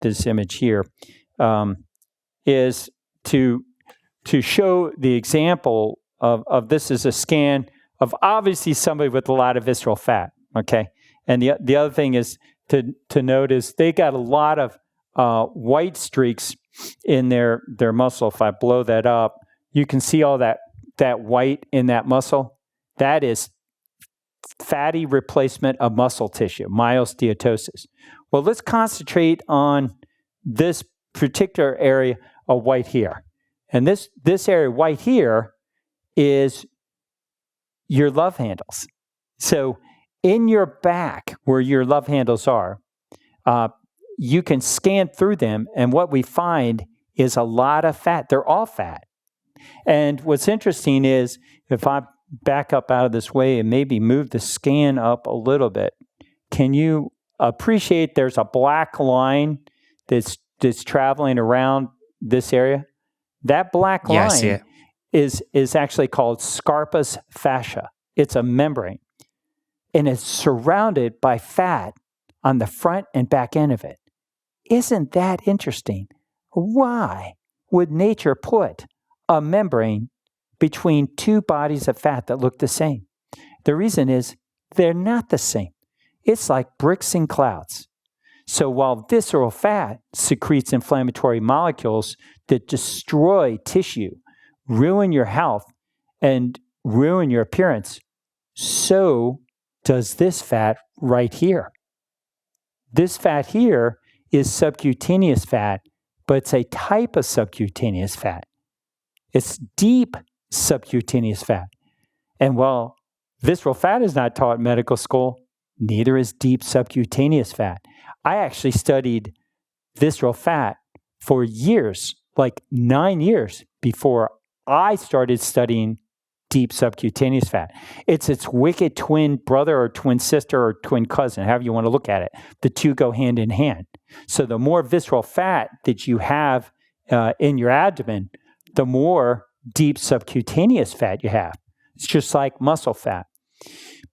this image here, is to show the example of this is a scan of obviously somebody with a lot of visceral fat, okay? And the other thing is to notice they got a lot of white streaks in their muscle. If I blow that up, you can see all that white in that muscle. That is fatty replacement of muscle tissue, myosteatosis. Well, let's concentrate on this particular area of white here. And this area white here is your love handles. So in your back, where your love handles are, you can scan through them, and what we find is a lot of fat. They're all fat. And what's interesting is, if I back up out of this way and maybe move the scan up a little bit, can you appreciate there's a black line that's traveling around this area? That black line is actually called Chappus fascia. It's a membrane, and it's surrounded by fat on the front and back end of it. Isn't that interesting? Why would nature put a membrane between two bodies of fat that look the same? The reason is they're not the same. It's like bricks and clouds. So while visceral fat secretes inflammatory molecules that destroy tissue, ruin your health, and ruin your appearance, so does this fat right here. This fat here is subcutaneous fat, but it's a type of subcutaneous fat. It's deep subcutaneous fat. And while visceral fat is not taught in medical school, neither is deep subcutaneous fat. I actually studied visceral fat for years, like 9 years before I started studying deep subcutaneous fat. It's its wicked twin brother or twin sister or twin cousin, however you want to look at it. The two go hand in hand. So the more visceral fat that you have in your abdomen, the more deep subcutaneous fat you have. It's just like muscle fat.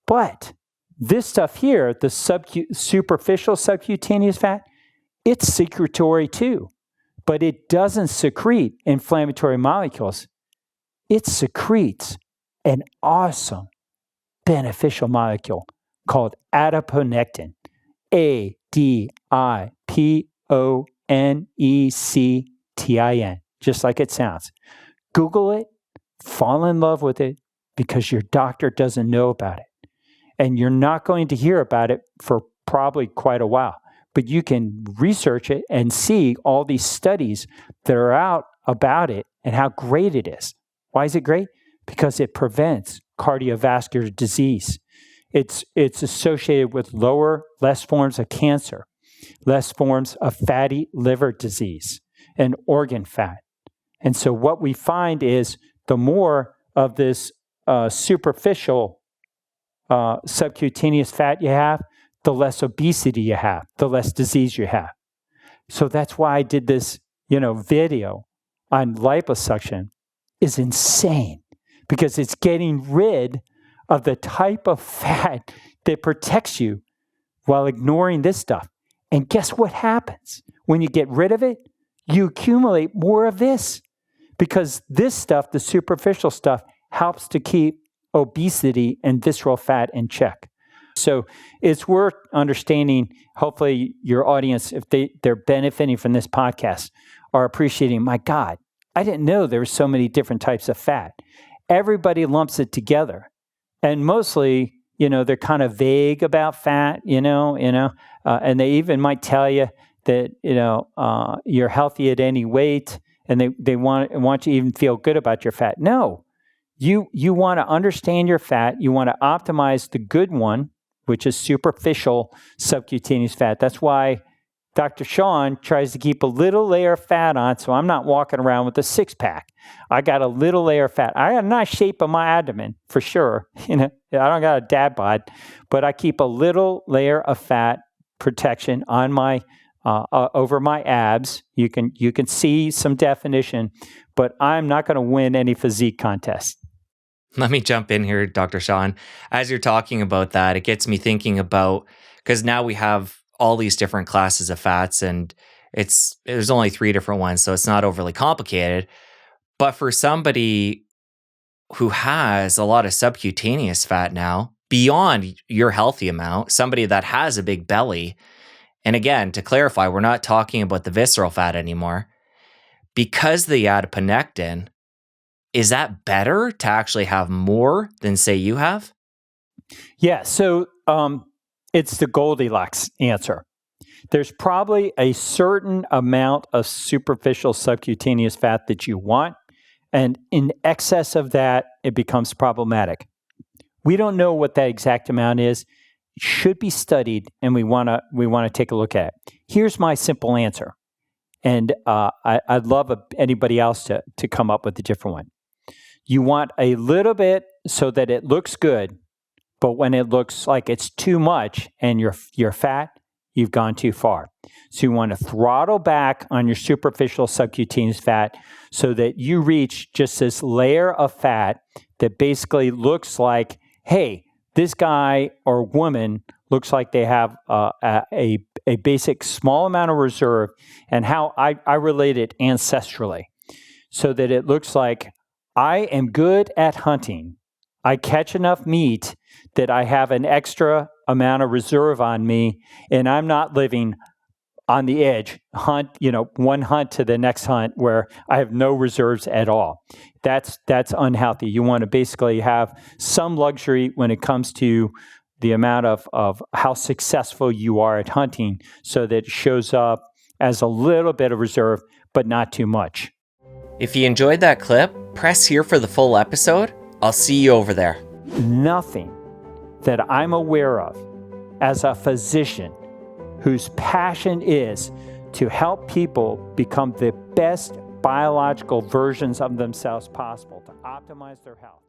But this stuff here, the superficial subcutaneous fat, it's secretory too, but it doesn't secrete inflammatory molecules. It secretes an awesome beneficial molecule called adiponectin, ADIPONECTIN, just like it sounds. Google it, fall in love with it, because your doctor doesn't know about it. And you're not going to hear about it for probably quite a while. But you can research it and see all these studies that are out about it and how great it is. Why is it great? Because it prevents cardiovascular disease. It's associated with less forms of cancer, less forms of fatty liver disease and organ fat. And so what we find is the more of this superficial subcutaneous fat you have, the less obesity you have, the less disease you have. So that's why I did this, video on liposuction. Is insane, because it's getting rid of the type of fat that protects you while ignoring this stuff. And guess what happens? When you get rid of it, you accumulate more of this, because this stuff, the superficial stuff, helps to keep obesity and visceral fat in check. So it's worth understanding. Hopefully your audience, if they're benefiting from this podcast, are appreciating, my God, I didn't know there were so many different types of fat. Everybody lumps it together. And mostly, they're kind of vague about fat, and they even might tell you that, you're healthy at any weight, and they want you to even feel good about your fat. No, you want to understand your fat. You want to optimize the good one, which is superficial subcutaneous fat. That's why Dr. Sean tries to keep a little layer of fat on, so I'm not walking around with a six-pack. I got a little layer of fat. I got a nice shape of my abdomen, for sure. I don't got a dad bod, but I keep a little layer of fat protection on my over my abs. You can see some definition, but I'm not going to win any physique contest. Let me jump in here, Dr. Sean. As you're talking about that, it gets me thinking about, because now we have all these different classes of fats, and There's only 3 different ones, so it's not overly complicated. But for somebody who has a lot of subcutaneous fat now, beyond your healthy amount, somebody that has a big belly, and again, to clarify, we're not talking about the visceral fat anymore, because the adiponectin, is that better to actually have more than, say, you have? Yeah, so it's the Goldilocks answer. There's probably a certain amount of superficial subcutaneous fat that you want, and in excess of that, it becomes problematic. We don't know what that exact amount is. It should be studied, and we want to take a look at it. Here's my simple answer, and I'd love anybody else to come up with a different one. You want a little bit so that it looks good, but when it looks like it's too much and you're fat, you've gone too far. So you want to throttle back on your superficial subcutaneous fat so that you reach just this layer of fat that basically looks like, hey, this guy or woman looks like they have a basic small amount of reserve, and how I relate it ancestrally, so that it looks like I am good at hunting. I catch enough meat that I have an extra amount of reserve on me, and I'm not living on the edge, one hunt to the next hunt where I have no reserves at all. That's unhealthy. You want to basically have some luxury when it comes to the amount of how successful you are at hunting, so that it shows up as a little bit of reserve, but not too much. If you enjoyed that clip, press here for the full episode. I'll see you over there. Nothing that I'm aware of as a physician whose passion is to help people become the best biological versions of themselves possible, to optimize their health.